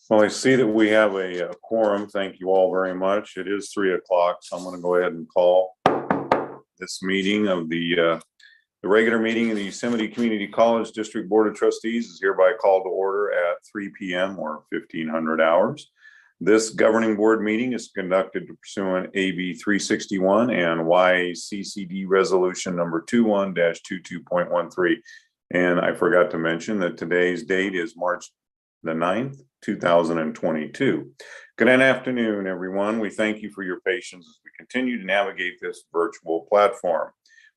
Well, I see that we have a quorum. Thank you all very much. It is 3 o'clock, so I'm going to go ahead and call this meeting of the regular meeting of the Yosemite Community College District Board of Trustees is hereby called to order at 3 p.m. or 1500 hours. This governing board meeting is conducted pursuant AB 361 and YCCD resolution number 21-22.13. And I forgot to mention that today's date is March the 9th, 2022. Good afternoon, everyone. We thank you for your patience as we continue to navigate this virtual platform.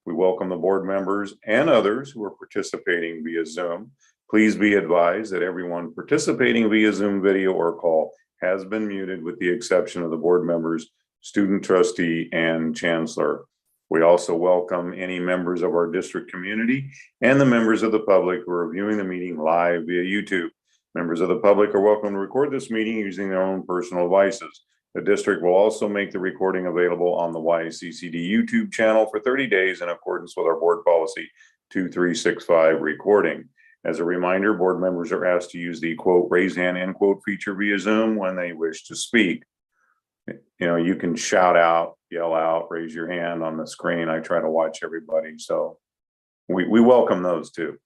We welcome the board members and others who are participating via Zoom. Please be advised that everyone participating via Zoom video or call has been muted with the exception of the board members, student trustee, and chancellor. We also welcome any members of our district community and the members of the public who are viewing the meeting live via YouTube. Members of the public are welcome to record this meeting using their own personal devices. The district will also make the recording available on the YCCD YouTube channel for 30 days in accordance with our board policy 2365 recording. As a reminder, board members are asked to use the quote raise hand end quote feature via Zoom when they wish to speak. You know, you can shout out, yell out, raise your hand on the screen. I try to watch everybody, so we welcome those too.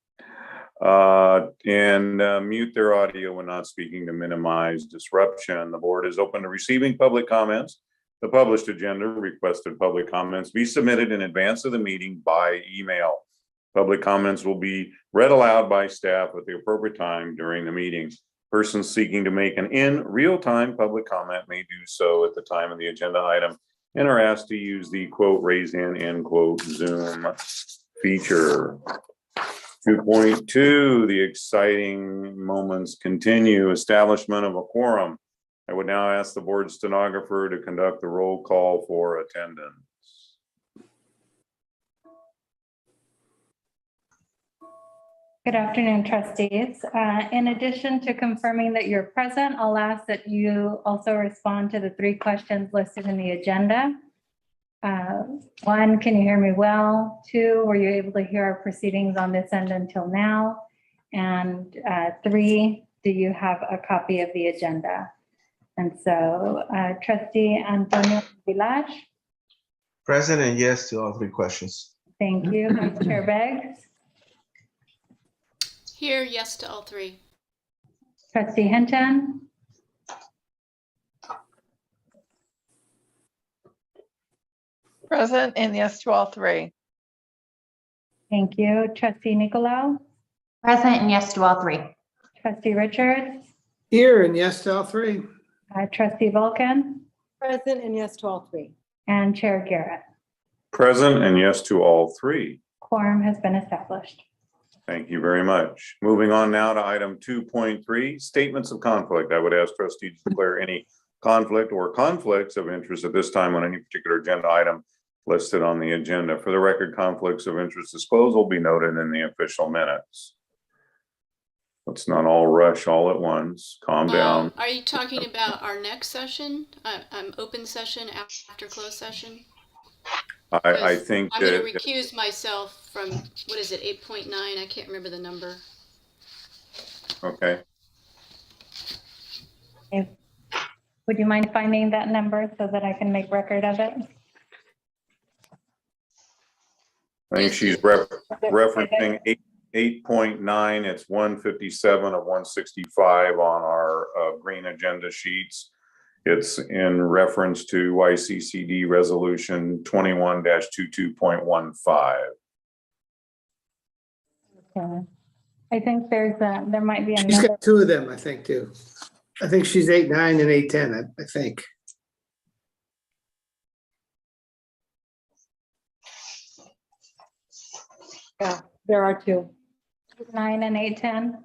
Mute their audio when not speaking to minimize disruption. The board is open to receiving public comments. The published agenda requested public comments be submitted in advance of the meeting by email. Public comments will be read aloud by staff at the appropriate time during the meeting. Persons seeking to make an in real-time public comment may do so at the time of the agenda item and are asked to use the quote raise hand end quote Zoom feature. 2.2, the exciting moments continue. Establishment of a quorum. I would now ask the board stenographer to conduct the roll call for attendance. Good afternoon, trustees. In addition to confirming that you're present, I'll ask that you also respond to the 3 questions listed in the agenda. 1, can you hear me well? 2, were you able to hear our proceedings on this end until now? And 3, do you have a copy of the agenda? And so trustee Antonio Village. Present and yes to all 3 questions. Thank you. Vice Chair Beggs. Here, yes to all 3. Trustee Hinton. Present and yes to all 3. Thank you. Trustee Nicolau. Present and yes to all 3. Trustee Richards. Here and yes to all 3. Trustee Vulcan. Present and yes to all 3. And Chair Garrett. Present and yes to all 3. Quorum has been established. Thank you very much. Moving on now to item 2.3, statements of conflict. I would ask trustees to declare any conflict or conflicts of interest at this time on any particular agenda item listed on the agenda. For the record, conflicts of interest disclosed will be noted in the official minutes. Let's not all rush all at once. Calm down. Are you talking about our next session? Open session after closed session? I think I'm that going to recuse myself from, what is it, 8.9? I can't remember the number. okay. Would you mind finding that number so that I can make record of it? I think she's referencing 8.9. It's 157 of 165 on our green agenda sheets. It's in reference to YCCD resolution 21-22.15. Okay. I think there might be She's another. got 2 of them, I think, too. I think she's 8.9 and 8.10, I think. Yeah, there are 2. 9 and 810.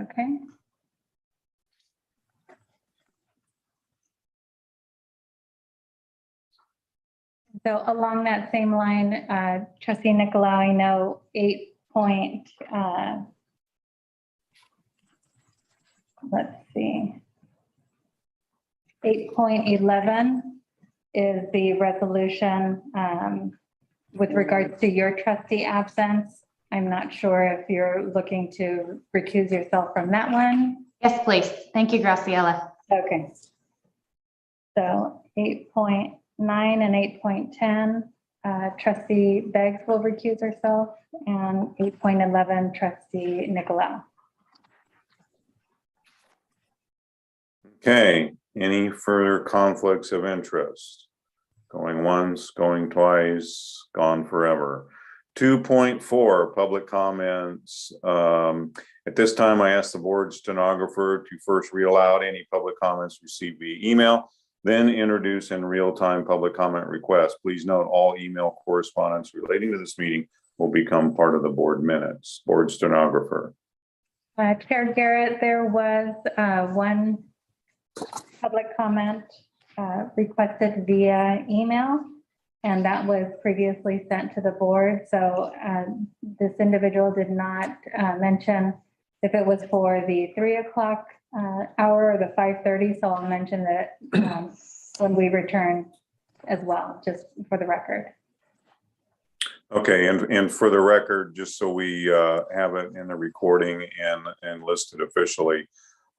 Okay. So along that same line, trustee Nicolau, I know 8 point, let's see. 8.11 is the resolution with regards to your trustee absence. I'm not sure if you're looking to recuse yourself from that one. Yes, please. Thank you, Graciela. Okay. So 8.9 and 8.10, trustee Beggs will recuse herself, and 8.11, trustee Nicolau. Okay, any further conflicts of interest? Going once, going twice, gone forever. 2.4, public comments. At this time, I ask the board stenographer to first read aloud any public comments received via email, then introduce in real-time public comment requests. Please note all email correspondence relating to this meeting will become part of the board minutes. Board stenographer. Chair Garrett, there was one public comment requested via email, and that was previously sent to the board. So this individual did not mention if it was for the 3 o'clock hour or the 5:30. So I'll mention that when we return as well, just for the record. Okay, and for the record, just so we have it in the recording and listed officially,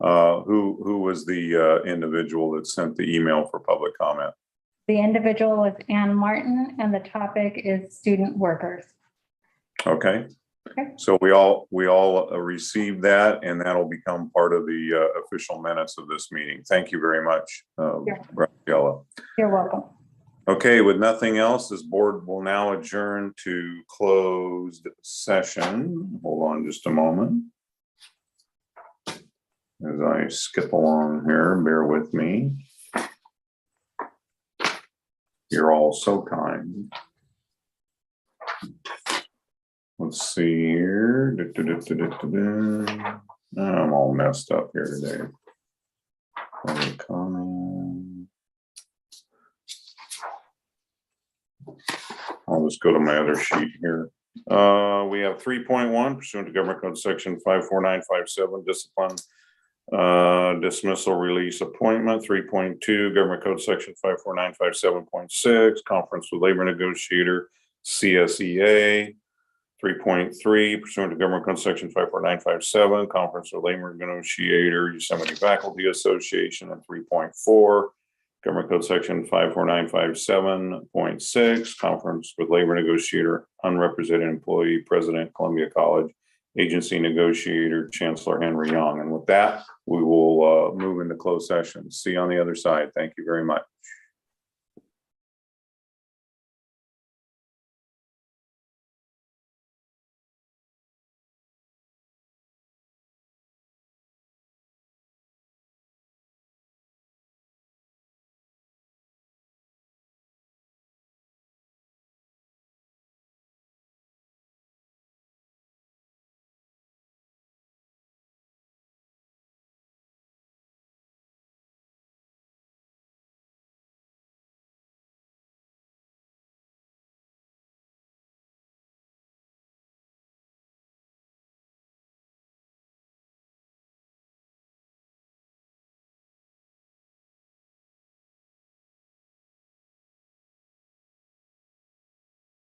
who was the individual that sent the email for public comment? The individual was Ann Martin, and the topic is student workers. Okay. Okay. So we all received that, and that'll become part of the official minutes of this meeting. Thank you very much, Graciela. You're welcome. Okay, with nothing else, this board will now adjourn to closed session. Hold on just a moment. As I skip along here, bear with me. You're all so kind. Let's see here. I'm all messed up here today. Public comment. I'll just go to my other sheet here. We have 3.1 pursuant to Government Code Section 54957, discipline, dismissal, release, appointment. 3.2 Government Code Section 54957.6, conference with labor negotiator, CSEA. 3.3 pursuant to Government Code Section 54957, conference with labor negotiator, Yosemite Faculty Association. And 3.4 Government Code Section 54957.6, conference with labor negotiator, unrepresented employee, president, Columbia College, agency negotiator, Chancellor Henry Young. And with that, we will move into closed session. See you on the other side. Thank you very much.